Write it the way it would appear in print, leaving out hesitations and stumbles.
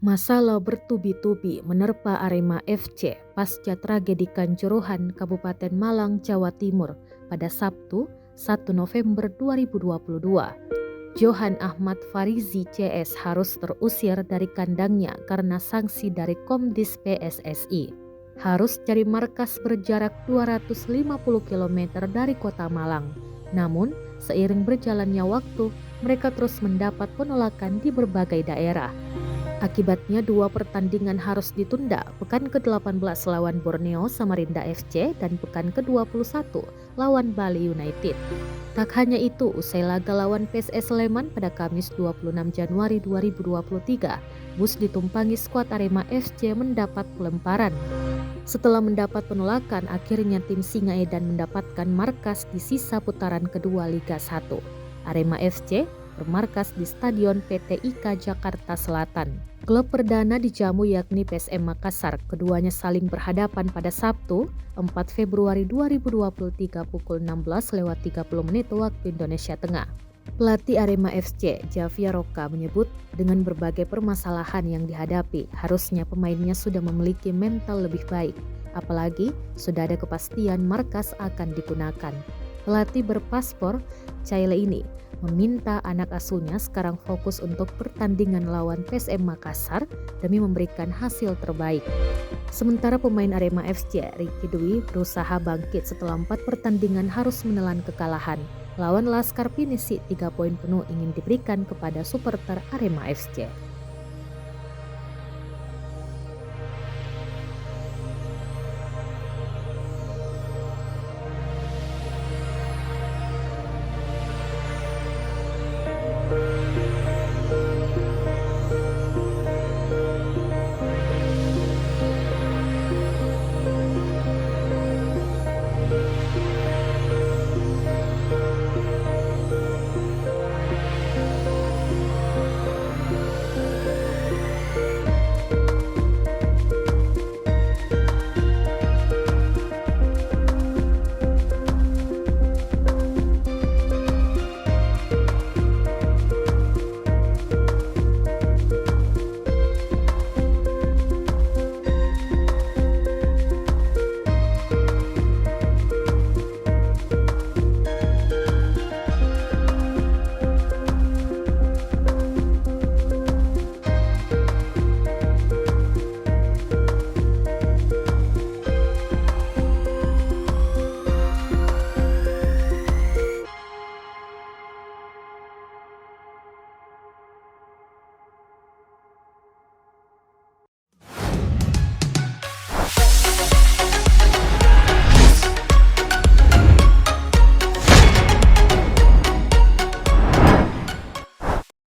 Masalah bertubi-tubi menerpa Arema FC pasca tragedi Kanjuruhan Kabupaten Malang, Jawa Timur pada Sabtu 1 November 2022. Johan Ahmad Farizi CS harus terusir dari kandangnya karena sanksi dari Komdis PSSI. Harus cari markas berjarak 250 km dari kota Malang. Namun, seiring berjalannya waktu, mereka terus mendapat penolakan di berbagai daerah. Akibatnya dua pertandingan harus ditunda, pekan ke-18 lawan Borneo Samarinda FC dan pekan ke-21 lawan Bali United. Tak hanya itu, usai laga lawan PSS Sleman pada Kamis 26 Januari 2023, bus ditumpangi skuad Arema FC mendapat pelemparan. Setelah mendapat penolakan, akhirnya tim Singaedan mendapatkan markas di sisa putaran kedua Liga 1. Arema FC bermarkas di Stadion PT IKA Jakarta Selatan. Klub perdana dijamu yakni PSM Makassar. Keduanya saling berhadapan pada Sabtu 4 Februari 2023 pukul 16.30 waktu Indonesia Tengah. Pelatih Arema FC, Javier Roca, menyebut dengan berbagai permasalahan yang dihadapi, harusnya pemainnya sudah memiliki mental lebih baik. Apalagi sudah ada kepastian markas akan digunakan. Pelatih berpaspor Chile ini meminta anak asuhnya sekarang fokus untuk pertandingan lawan PSM Makassar demi memberikan hasil terbaik. Sementara pemain Arema FC, Ricky Dwi, berusaha bangkit setelah 4 pertandingan harus menelan kekalahan. Lawan Laskar Pinisi, 3 poin penuh ingin diberikan kepada supporter Arema FC.